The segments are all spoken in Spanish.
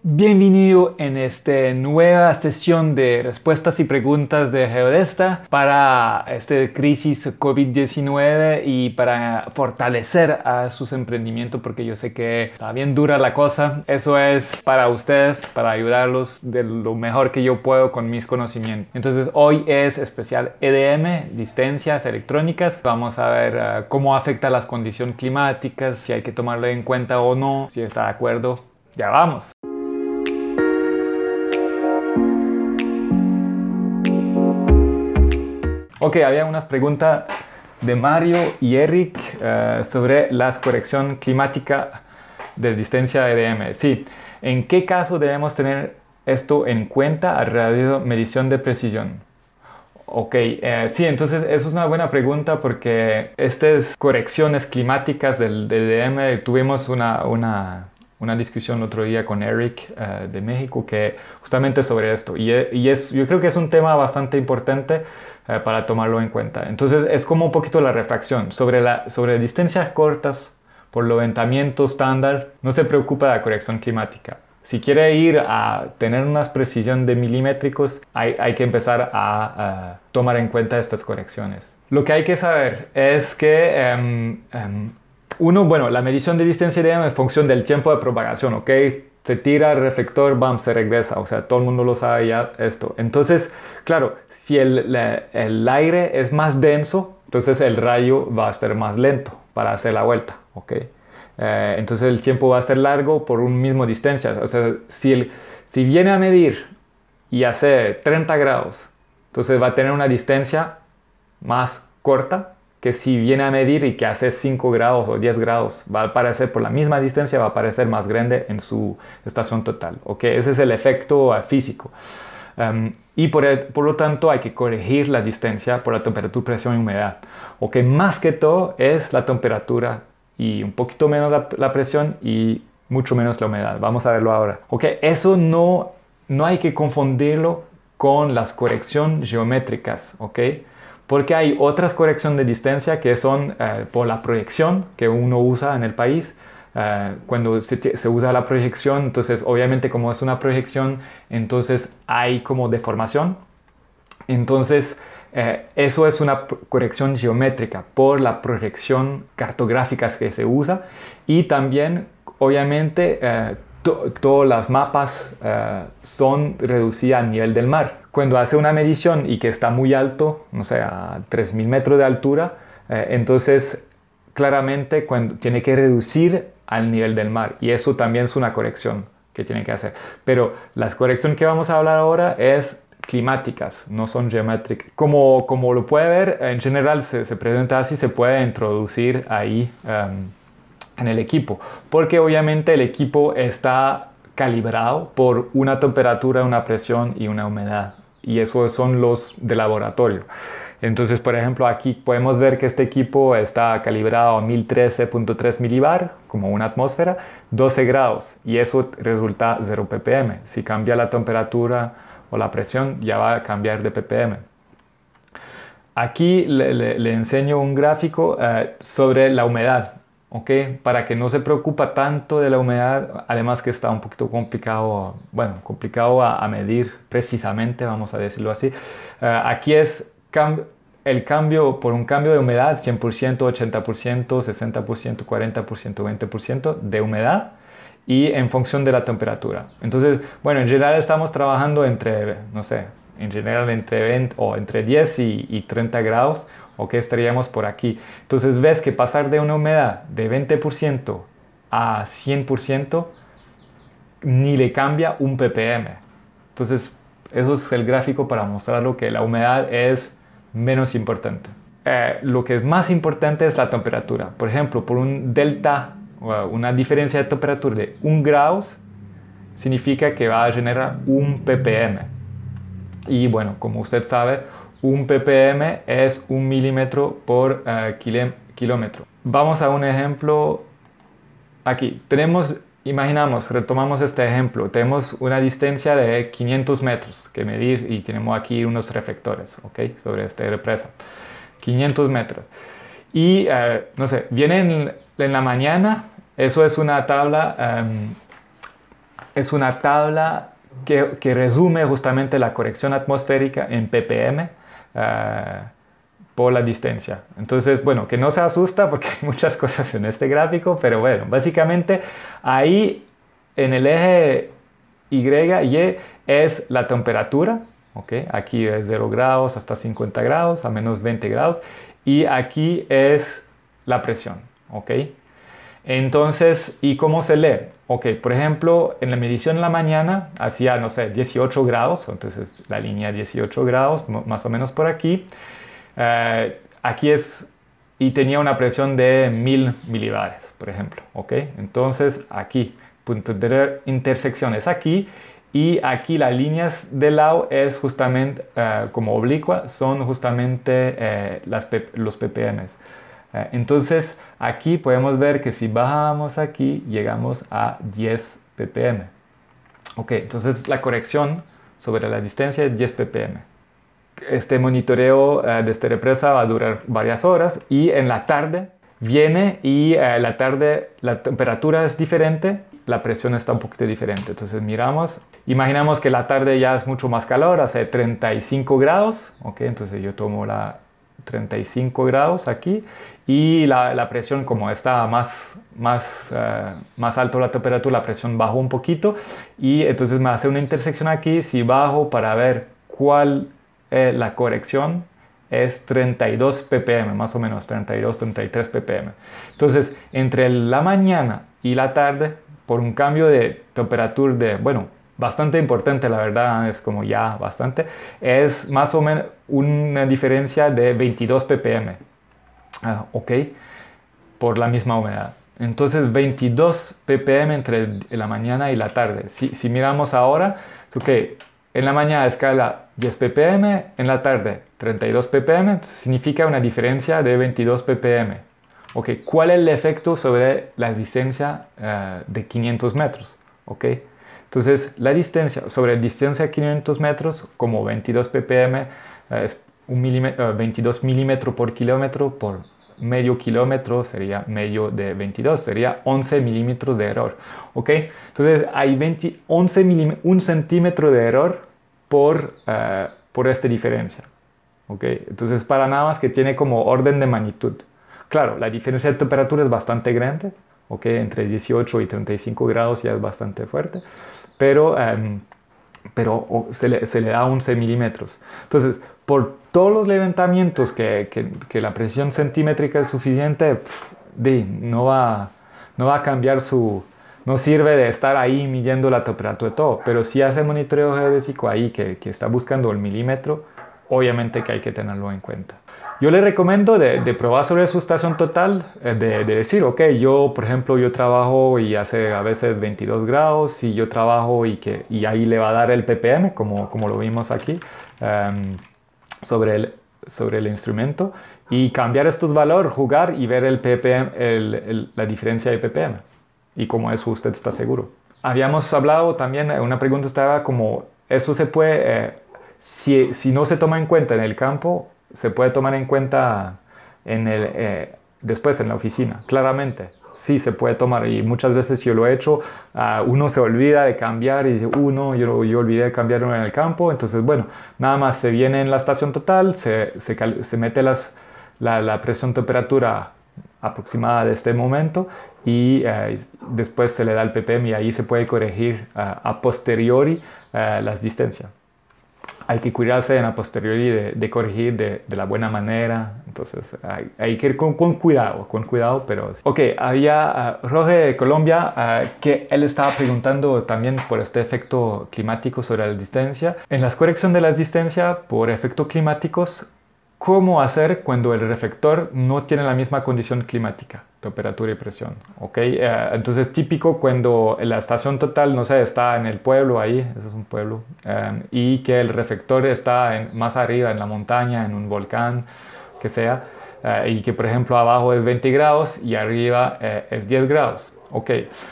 Bienvenido en esta nueva sesión de respuestas y preguntas de Geodesta para esta crisis COVID-19 y para fortalecer a sus emprendimientos, porque yo sé que está bien dura la cosa. Eso es para ustedes, para ayudarlos de lo mejor que yo puedo con mis conocimientos. Entonces hoy es especial EDM, distancias electrónicas. Vamos a ver cómo afecta las condiciones climáticas, si hay que tomarlo en cuenta o no, si está de acuerdo. Ya vamos. Ok, había unas preguntas de Mario y Eric sobre la corrección climática de distancia EDM. Sí, ¿en qué caso debemos tener esto en cuenta a radio medición de precisión? Ok, sí, entonces eso es una buena pregunta porque estas correcciones climáticas del EDM tuvimos una discusión el otro día con Eric de México que justamente sobre esto yo creo que es un tema bastante importante para tomarlo en cuenta. Entonces es como un poquito la refracción sobre distancias cortas por levantamiento estándar, no se preocupa de la corrección climática. Si quiere ir a tener una precisión de milimétricos, hay que empezar a tomar en cuenta estas correcciones. Lo que hay que saber es que la medición de distancia EDM es función del tiempo de propagación, ¿ok? Se tira el reflector, bam, se regresa, o sea, todo el mundo lo sabe ya esto. Entonces, claro, si el aire es más denso, entonces el rayo va a estar más lento para hacer la vuelta, ¿ok? Entonces el tiempo va a ser largo por un mismo distancia. O sea, si viene a medir y hace 30 grados, entonces va a tener una distancia más corta que si viene a medir y que hace 5 grados o 10 grados. Va a parecer por la misma distancia, va a parecer más grande en su estación total. ¿Ok? Ese es el efecto físico. Y por lo tanto hay que corregir la distancia por la temperatura, presión y humedad. ¿Ok? Más que todo es la temperatura y un poquito menos la presión y mucho menos la humedad. Vamos a verlo ahora. Ok, eso no hay que confundirlo con las correcciones geométricas, ok, porque hay otras correcciones de distancia que son por la proyección que uno usa en el país. Cuando se usa la proyección, entonces obviamente como es una proyección, entonces hay como deformación. Entonces eso es una corrección geométrica por la proyección cartográfica que se usa y también obviamente todas las mapas son reducidas a nivel del mar. Cuando hace una medición y que está muy alto, no sé, a 3000 metros de altura, entonces claramente tiene que reducir al nivel del mar y eso también es una corrección que tiene que hacer. Pero la corrección que vamos a hablar ahora es climáticas, no son geométricas. Como lo puede ver, en general se presenta así, se puede introducir ahí en el equipo, porque obviamente el equipo está calibrado por una temperatura, una presión y una humedad, y esos son los de laboratorio. Entonces, por ejemplo, aquí podemos ver que este equipo está calibrado a 1013.3 milibar, como una atmósfera, 12 grados, y eso resulta 0 ppm. Si cambia la temperatura o la presión, ya va a cambiar de ppm. Aquí le enseño un gráfico sobre la humedad, ¿ok? Para que no se preocupa tanto de la humedad, además que está un poquito complicado, bueno, complicado a medir precisamente, vamos a decirlo así. Aquí es el cambio por un cambio de humedad, 100%, 80%, 60%, 40%, 20% de humedad y en función de la temperatura. Entonces, bueno, en general estamos trabajando entre, no sé, en general entre 20 o entre 10 y 30 grados, o que estaríamos por aquí. Entonces ves que pasar de una humedad de 20% a 100% ni le cambia un ppm. Entonces eso es el gráfico para mostrarlo que la humedad es menos importante. Lo que es más importante es la temperatura. Por ejemplo, por un delta, una diferencia de temperatura de 1 grado, significa que va a generar un ppm. Y bueno, como usted sabe, un ppm es 1 milímetro por kilómetro. Vamos a un ejemplo aquí. Retomamos este ejemplo. Tenemos una distancia de 500 metros que medir y tenemos aquí unos reflectores, ¿ok? Sobre esta represa. 500 metros. Y, no sé, viene en la mañana, eso es una tabla es una tabla que resume justamente la corrección atmosférica en ppm por la distancia. Entonces, bueno, que no se asusta porque hay muchas cosas en este gráfico, pero bueno, básicamente ahí en el eje Y es la temperatura, ¿ok? Aquí es 0 grados hasta 50 grados, a menos 20 grados, y aquí es la presión, ¿ok? Entonces, ¿y cómo se lee? Ok, por ejemplo, en la medición en la mañana hacía, no sé, 18 grados, entonces la línea 18 grados, más o menos por aquí. Aquí es, y tenía una presión de 1000 milibares, por ejemplo, ok. Entonces, aquí, punto de intersección es aquí, y aquí las líneas del lado es justamente, como oblicua, son justamente los ppm. Entonces aquí podemos ver que si bajamos aquí llegamos a 10 ppm. Ok, entonces la corrección sobre la distancia es 10 ppm. Este monitoreo de esta represa va a durar varias horas y en la tarde viene y la tarde la temperatura es diferente, la presión está un poquito diferente. Entonces miramos, imaginamos que la tarde ya es mucho más calor, hace 35 grados. Ok, entonces yo tomo la 35 grados aquí y la presión, como está más alto la temperatura, la presión bajó un poquito y entonces me hace una intersección aquí. Si bajo para ver cuál la corrección es 32 ppm, más o menos 32, 33 ppm. Entonces entre la mañana y la tarde, por un cambio de temperatura de, bueno, bastante importante, la verdad, es como ya bastante, es más o menos una diferencia de 22 ppm, ok, por la misma humedad. Entonces 22 ppm entre la mañana y la tarde. Si miramos ahora, ok, en la mañana escala 10 ppm, en la tarde 32 ppm, significa una diferencia de 22 ppm. Ok, ¿cuál es el efecto sobre la distancia de 500 metros? Ok. Entonces, la distancia, sobre distancia de 500 metros, como 22 ppm, es 22 milímetros por kilómetro, por medio kilómetro sería medio de 22, sería 11 milímetros de error. ¿Ok? Entonces, hay 1 centímetro de error por esta diferencia. ¿Ok? Entonces, para nada más que tiene como orden de magnitud. Claro, la diferencia de temperatura es bastante grande, ¿ok? Entre 18 y 35 grados ya es bastante fuerte, pero se le da 11 milímetros. Entonces, por todos los levantamientos que la presión centimétrica es suficiente, no va a cambiar no sirve de estar ahí midiendo la temperatura de todo, pero si hace monitoreo geodésico ahí que está buscando el milímetro, obviamente que hay que tenerlo en cuenta. Yo le recomiendo de probar sobre su estación total, de decir, ok, yo por ejemplo yo trabajo y hace a veces 22 grados y yo trabajo y ahí le va a dar el ppm, como lo vimos aquí, sobre el instrumento, y cambiar estos valores, jugar y ver el ppm, la diferencia de ppm y cómo eso usted está seguro. Habíamos hablado también, una pregunta estaba como, eso se puede, si no se toma en cuenta en el campo, se puede tomar en cuenta después en la oficina, claramente. Sí, se puede tomar y muchas veces yo lo he hecho, uno se olvida de cambiar y dice, no, yo olvidé de cambiarlo en el campo, entonces bueno, nada más se viene en la estación total, se mete la presión temperatura aproximada de este momento y después se le da el ppm y ahí se puede corregir a posteriori las distancias. Hay que cuidarse en la posteriori de corregir de la buena manera, entonces hay que ir con cuidado, pero... Ok, había Roge de Colombia, que él estaba preguntando también por este efecto climático sobre la distancia. En la corrección de las distancias por efectos climáticos, ¿cómo hacer cuando el reflector no tiene la misma condición climática, temperatura y presión? ¿Okay? Entonces, típico cuando la estación total, no sé, está en el pueblo ahí, ese es un pueblo, y que el reflector está más arriba, en la montaña, en un volcán, que sea, y que, por ejemplo, abajo es 20 grados y arriba es 10 grados. Ok,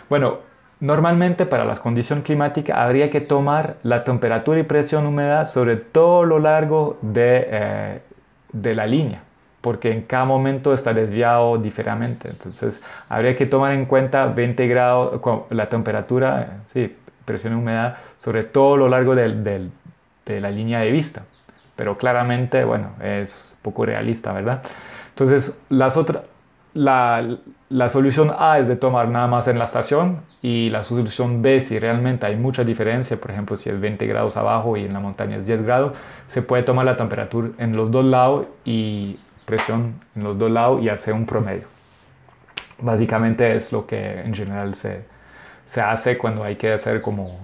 bueno, normalmente para las condiciones climáticas habría que tomar la temperatura y presión humedad sobre todo lo largo de la línea, porque en cada momento está desviado diferente. Entonces habría que tomar en cuenta 20 grados, la temperatura, sí, presión y humedad sobre todo lo largo de la línea de vista. Pero claramente, bueno, es poco realista, ¿verdad? Entonces, la solución A es de tomar nada más en la estación, y la solución B, si realmente hay mucha diferencia, por ejemplo, si es 20 grados abajo y en la montaña es 10 grados, se puede tomar la temperatura en los dos lados y presión en los dos lados y hacer un promedio. Básicamente es lo que en general se hace cuando hay que hacer como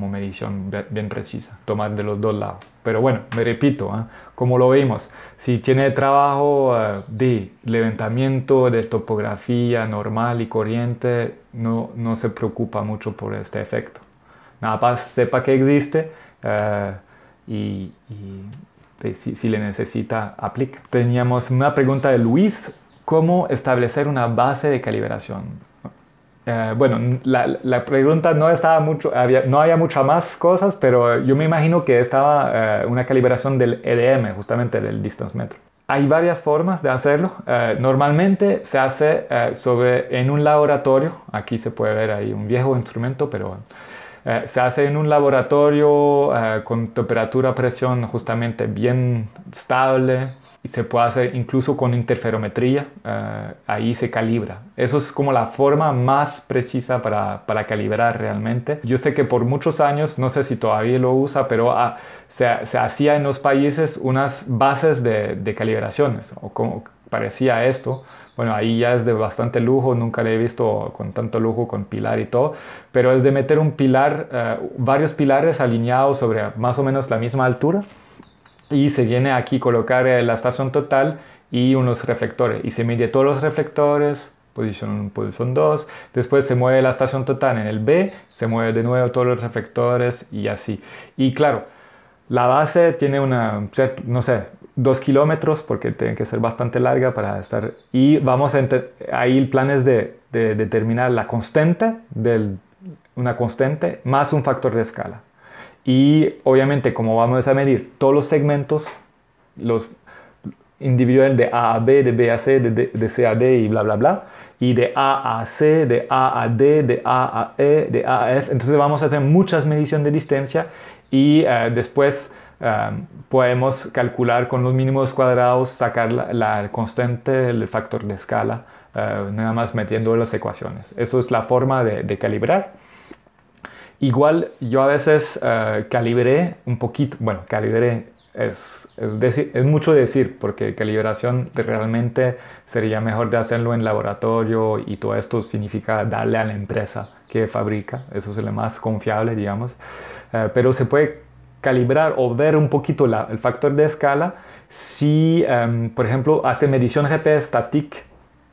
medición bien precisa, tomar de los dos lados. Pero bueno, me repito, como lo vimos, si tiene trabajo de levantamiento, de topografía normal y corriente, no se preocupa mucho por este efecto. Nada más sepa que existe y si le necesita, aplica. Teníamos una pregunta de Luis: ¿cómo establecer una base de calibración? Bueno, la pregunta no estaba mucho, no había muchas más cosas, pero yo me imagino que estaba una calibración del EDM, justamente del distance metro. Hay varias formas de hacerlo. Normalmente se hace en un laboratorio. Aquí se puede ver ahí un viejo instrumento, pero se hace en un laboratorio con temperatura, presión justamente bien estable. Y se puede hacer incluso con interferometría, ahí se calibra. Eso es como la forma más precisa para calibrar realmente. Yo sé que por muchos años, no sé si todavía lo usa, pero se hacía en los países unas bases de calibraciones, o como parecía esto. Bueno, ahí ya es de bastante lujo, nunca lo he visto con tanto lujo, con pilar y todo, pero es de meter un pilar, varios pilares alineados sobre más o menos la misma altura. Y se viene aquí a colocar la estación total y unos reflectores. Y se mide todos los reflectores, posición 1, posición 2. Después se mueve la estación total en el B, se mueve de nuevo todos los reflectores y así. Y claro, la base tiene no sé, 2 kilómetros, porque tiene que ser bastante larga para estar. Y vamos ahí el plan es de determinar la constante, una constante más un factor de escala. Y obviamente, como vamos a medir todos los segmentos, los individuales de A a B, de B a C, de C a D y bla bla bla, y de A a C, de A a D, de A a E, de A a F, entonces vamos a hacer muchas mediciones de distancia y después podemos calcular con los mínimos cuadrados, sacar la constante, el factor de escala, nada más metiendo las ecuaciones. Eso es la forma de calibrar. Igual yo a veces calibré un poquito, bueno, calibré es mucho decir, porque calibración realmente sería mejor de hacerlo en laboratorio, y todo esto significa darle a la empresa que fabrica, eso es lo más confiable, digamos. Pero se puede calibrar o ver un poquito el factor de escala si, por ejemplo, hace medición GPS static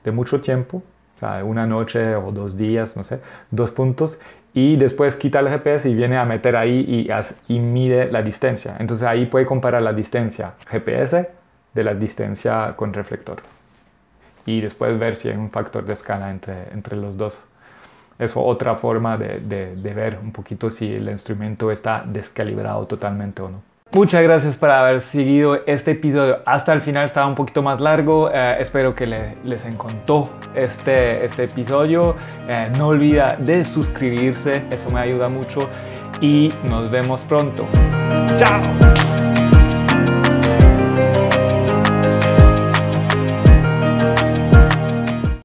de mucho tiempo, o sea, una noche o 2 días, no sé, 2 puntos, y después quita el GPS y viene a meter ahí y mide la distancia. Entonces ahí puede comparar la distancia GPS de la distancia con reflector. Y después ver si hay un factor de escala entre los dos. Es otra forma de ver un poquito si el instrumento está descalibrado totalmente o no. Muchas gracias por haber seguido este episodio hasta el final. Estaba un poquito más largo, espero que les encantó este episodio. No olvida de suscribirse, eso me ayuda mucho, y nos vemos pronto. ¡Chao!